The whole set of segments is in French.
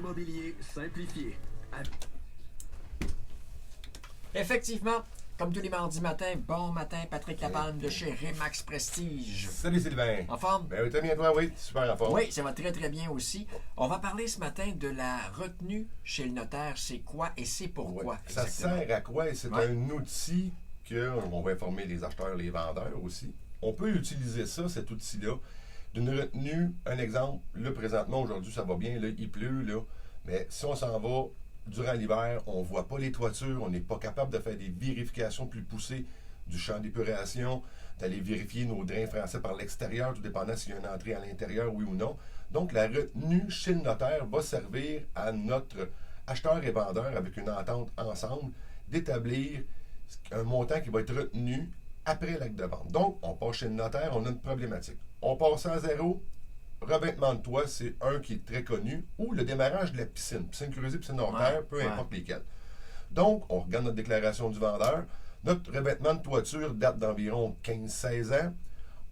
immobilier simplifié. Effectivement, comme tous les mardis matins, bon matin, Patrick Lapalme de chez Remax Prestige. Salut Sylvain. En forme? Ben oui, très bien toi, oui. Super en forme. Oui, ça va très très bien aussi. On va parler ce matin de la retenue chez le notaire. C'est quoi et c'est pourquoi? Ouais. Ça sert à quoi? C'est un outil qu'on va informer les acheteurs, les vendeurs aussi. On peut utiliser ça, cet outil-là, d'une retenue. Un exemple, là présentement, aujourd'hui, ça va bien, là, il pleut, là. Mais si on s'en va durant l'hiver, on ne voit pas les toitures, on n'est pas capable de faire des vérifications plus poussées du champ d'épuration, d'aller vérifier nos drains français par l'extérieur, tout dépendant s'il y a une entrée à l'intérieur, oui ou non. Donc, la retenue chez le notaire va servir à notre acheteur et vendeur, avec une entente ensemble, d'établir un montant qui va être retenu après l'acte de vente. Donc, on passe chez le notaire, on a une problématique. On passe à zéro. Revêtement de toit, c'est un qui est très connu, ou le démarrage de la piscine creusée, piscine hors terre, peu importe lesquelles. Donc, on regarde notre déclaration du vendeur. Notre revêtement de toiture date d'environ 15-16 ans.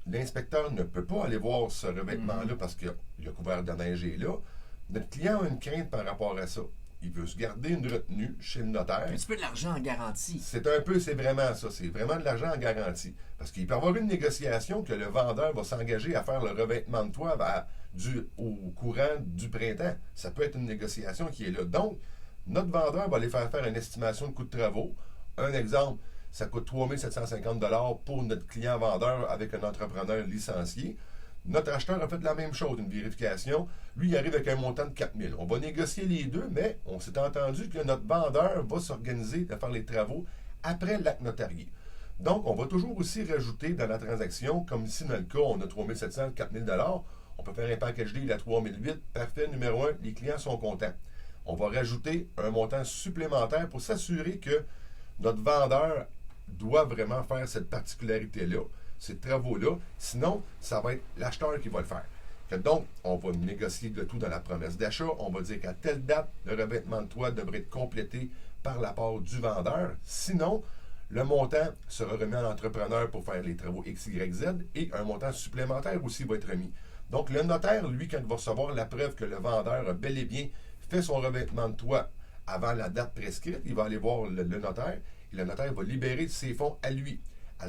L'inspecteur ne peut pas aller voir ce revêtement-là parce qu'il a couvert de neige et là. Notre client a une crainte par rapport à ça. Il veut se garder une retenue chez le notaire. Un petit peu de l'argent en garantie. C'est vraiment ça. C'est vraiment de l'argent en garantie. Parce qu'il peut y avoir une négociation que le vendeur va s'engager à faire le revêtement de toit au courant du printemps. Ça peut être une négociation qui est là. Donc, notre vendeur va aller faire une estimation de coût de travaux. Un exemple, ça coûte 3 750 $ pour notre client vendeur avec un entrepreneur licencié. Notre acheteur a fait la même chose, une vérification. Lui, il arrive avec un montant de 4 000. On va négocier les deux, mais on s'est entendu que notre vendeur va s'organiser à faire les travaux après l'acte notarié. Donc, on va toujours aussi rajouter dans la transaction, comme ici dans le cas, on a 3 700, 4 000 $. On peut faire un package deal à 3 008. Parfait, numéro 1, les clients sont contents. On va rajouter un montant supplémentaire pour s'assurer que notre vendeur doit vraiment faire cette particularité-là, ces travaux-là. Sinon, ça va être l'acheteur qui va le faire. Donc, on va négocier le tout dans la promesse d'achat. On va dire qu'à telle date, le revêtement de toit devrait être complété par la part du vendeur. Sinon, le montant sera remis à l'entrepreneur pour faire les travaux X, Y, Z et un montant supplémentaire aussi va être remis. Donc, le notaire, lui, quand il va recevoir la preuve que le vendeur a bel et bien fait son revêtement de toit avant la date prescrite, il va aller voir le notaire et le notaire va libérer ses fonds à lui.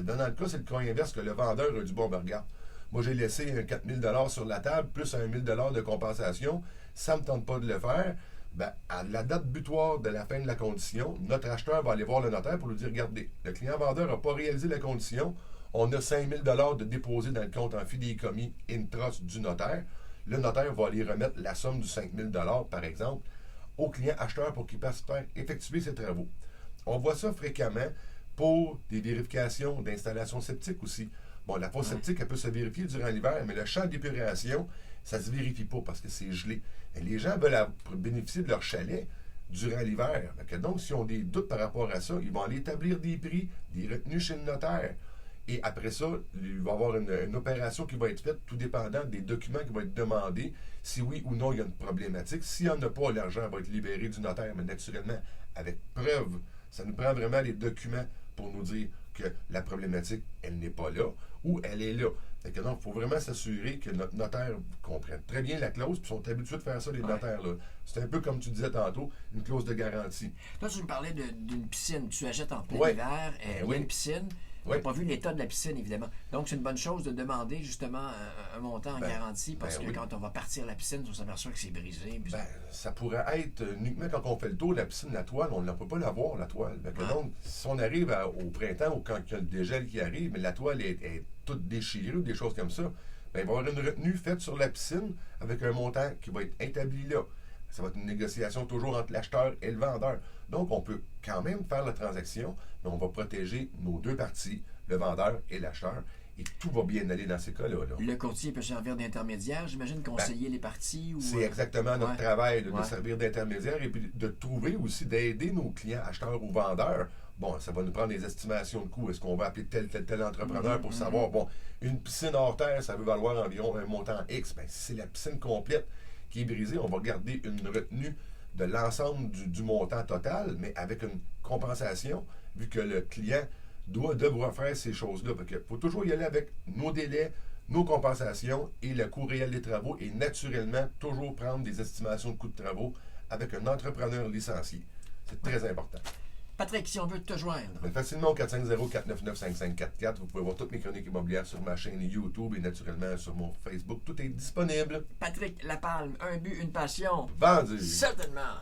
Dans le cas, c'est le cas inverse que le vendeur a dit, bon, ben regarde, moi j'ai laissé un 4 000 $ sur la table, plus un 1 000 $ de compensation, ça ne me tente pas de le faire. Ben, à la date butoir de la fin de la condition, notre acheteur va aller voir le notaire pour lui dire, regardez, le client vendeur n'a pas réalisé la condition, on a 5 000 $ de déposé dans le compte en fidéicommis in trust du notaire. Le notaire va aller remettre la somme du 5 000 $ par exemple, au client acheteur pour qu'il puisse faire effectuer ses travaux. On voit ça fréquemment pour des vérifications d'installation septique aussi. Bon, la fosse septique, elle peut se vérifier durant l'hiver, mais le champ d'épuration, ça ne se vérifie pas parce que c'est gelé. Et les gens veulent bénéficier de leur chalet durant l'hiver. Donc, s'ils ont des doutes par rapport à ça, ils vont aller établir des prix, des retenues chez le notaire. Et après ça, il va y avoir une opération qui va être faite, tout dépendant des documents qui vont être demandés, si oui ou non il y a une problématique. S'il n'y en a pas, l'argent va être libéré du notaire, mais naturellement, avec preuve. Ça nous prend vraiment les documents pour nous dire que la problématique, elle n'est pas là ou elle est là. Donc, il faut vraiment s'assurer que notre notaire comprenne très bien la clause, puis sont habitués de faire ça, les notaires. Là. C'est un peu comme tu disais tantôt, une clause de garantie. Toi, tu me parlais d'une piscine. Tu achètes en plein hiver, il y a une piscine. On n'a pas vu l'état de la piscine, évidemment. Donc, c'est une bonne chose de demander justement un montant en garantie parce que quand on va partir la piscine, on s'aperçoit que c'est brisé. Ça pourrait être uniquement quand on fait le tour de la piscine, la toile, on ne peut pas la voir, la toile. Donc, si on arrive au printemps ou quand il y a le dégel qui arrive, mais la toile est toute déchirée ou des choses comme ça, il va y avoir une retenue faite sur la piscine avec un montant qui va être établi là. Ça va être une négociation toujours entre l'acheteur et le vendeur. Donc, on peut quand même faire la transaction, mais on va protéger nos deux parties, le vendeur et l'acheteur, et tout va bien aller dans ces cas-là. Le courtier peut servir d'intermédiaire, j'imagine, conseiller les parties? C'est exactement notre travail, de servir d'intermédiaire et puis de trouver aussi, d'aider nos clients, acheteurs ou vendeurs. Bon, ça va nous prendre des estimations de coûts. Est-ce qu'on va appeler tel entrepreneur pour savoir, bon, une piscine hors terre, ça veut valoir environ un montant X. Bien, si c'est la piscine complète qui est brisée, on va garder une retenue de l'ensemble du montant total, mais avec une compensation, vu que le client doit devoir faire ces choses-là. Il faut toujours y aller avec nos délais, nos compensations et le coût réel des travaux et naturellement toujours prendre des estimations de coûts de travaux avec un entrepreneur licencié. C'est très important. Patrick, si on veut te joindre. Mais facilement au 450-499-5544. Vous pouvez voir toutes mes chroniques immobilières sur ma chaîne YouTube et naturellement sur mon Facebook. Tout est disponible. Patrick Lapalme, un but, une passion. Vendu. Certainement.